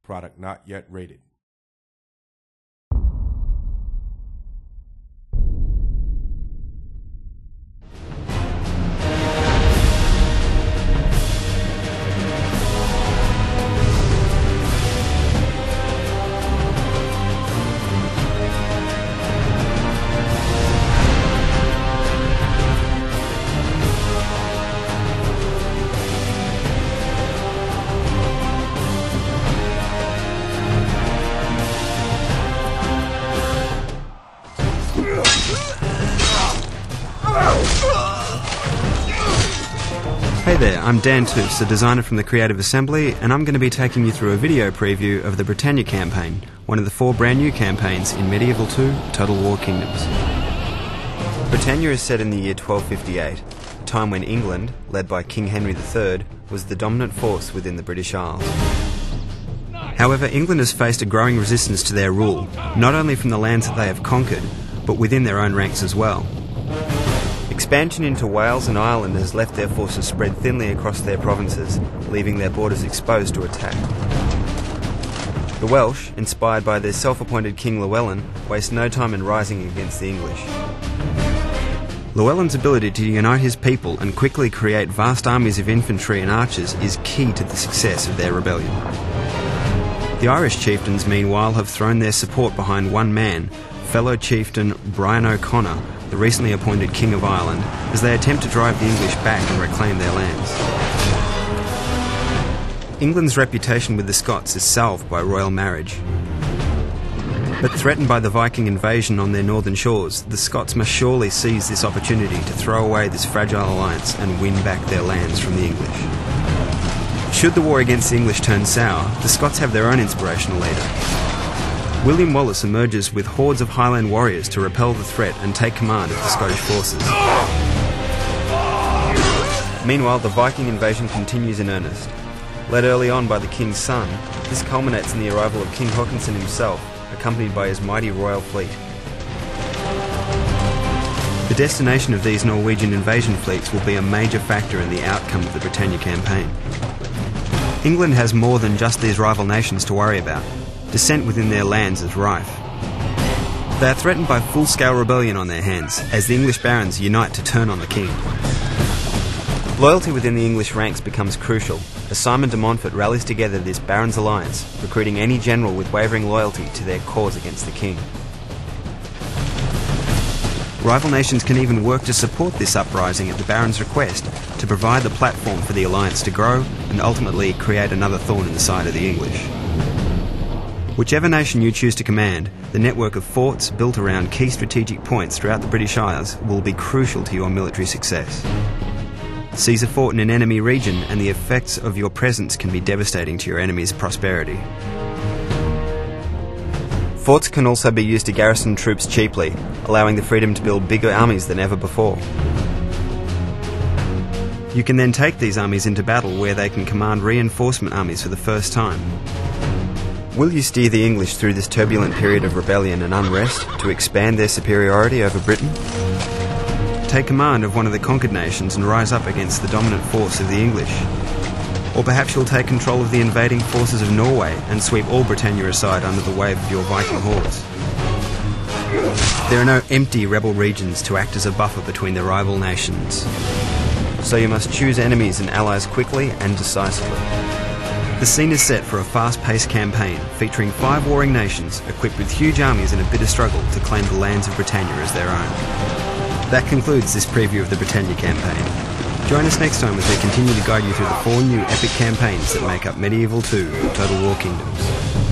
Product not yet rated. Hey there, I'm Dan Toos, a designer from the Creative Assembly, and I'm going to be taking you through a video preview of the Britannia campaign, one of the 4 brand new campaigns in Medieval 2 Total War Kingdoms. Britannia is set in the year 1258, a time when England, led by King Henry III, was the dominant force within the British Isles. However, England has faced a growing resistance to their rule, not only from the lands that they have conquered, but within their own ranks as well. Expansion into Wales and Ireland has left their forces spread thinly across their provinces, leaving their borders exposed to attack. The Welsh, inspired by their self-appointed King Llewellyn, waste no time in rising against the English. Llewellyn's ability to unite his people and quickly create vast armies of infantry and archers is key to the success of their rebellion. The Irish chieftains, meanwhile, have thrown their support behind one man, fellow chieftain Brian O'Connor, the recently appointed King of Ireland, as they attempt to drive the English back and reclaim their lands. England's reputation with the Scots is salved by royal marriage. But threatened by the Viking invasion on their northern shores, the Scots must surely seize this opportunity to throw away this fragile alliance and win back their lands from the English. Should the war against the English turn sour, the Scots have their own inspirational leader. William Wallace emerges with hordes of Highland warriors to repel the threat and take command of the Scottish forces. Meanwhile, the Viking invasion continues in earnest. Led early on by the King's son, this culminates in the arrival of King Håkonsson himself, accompanied by his mighty royal fleet. The destination of these Norwegian invasion fleets will be a major factor in the outcome of the Britannia campaign. England has more than just these rival nations to worry about. Dissent within their lands is rife. They are threatened by full-scale rebellion on their hands, as the English barons unite to turn on the king. Loyalty within the English ranks becomes crucial, as Simon de Montfort rallies together this barons' alliance, recruiting any general with wavering loyalty to their cause against the king. Rival nations can even work to support this uprising at the barons' request, to provide the platform for the alliance to grow and ultimately create another thorn in the side of the English. Whichever nation you choose to command, the network of forts built around key strategic points throughout the British Isles will be crucial to your military success. Seize a fort in an enemy region and the effects of your presence can be devastating to your enemy's prosperity. Forts can also be used to garrison troops cheaply, allowing the freedom to build bigger armies than ever before. You can then take these armies into battle where they can command reinforcement armies for the first time. Will you steer the English through this turbulent period of rebellion and unrest to expand their superiority over Britain? Take command of one of the conquered nations and rise up against the dominant force of the English. Or perhaps you'll take control of the invading forces of Norway and sweep all Britannia aside under the wave of your Viking hordes. There are no empty rebel regions to act as a buffer between the rival nations. So you must choose enemies and allies quickly and decisively. The scene is set for a fast-paced campaign featuring 5 warring nations equipped with huge armies in a bitter struggle to claim the lands of Britannia as their own. That concludes this preview of the Britannia campaign. Join us next time as we continue to guide you through the 4 new epic campaigns that make up Medieval 2 Total War Kingdoms.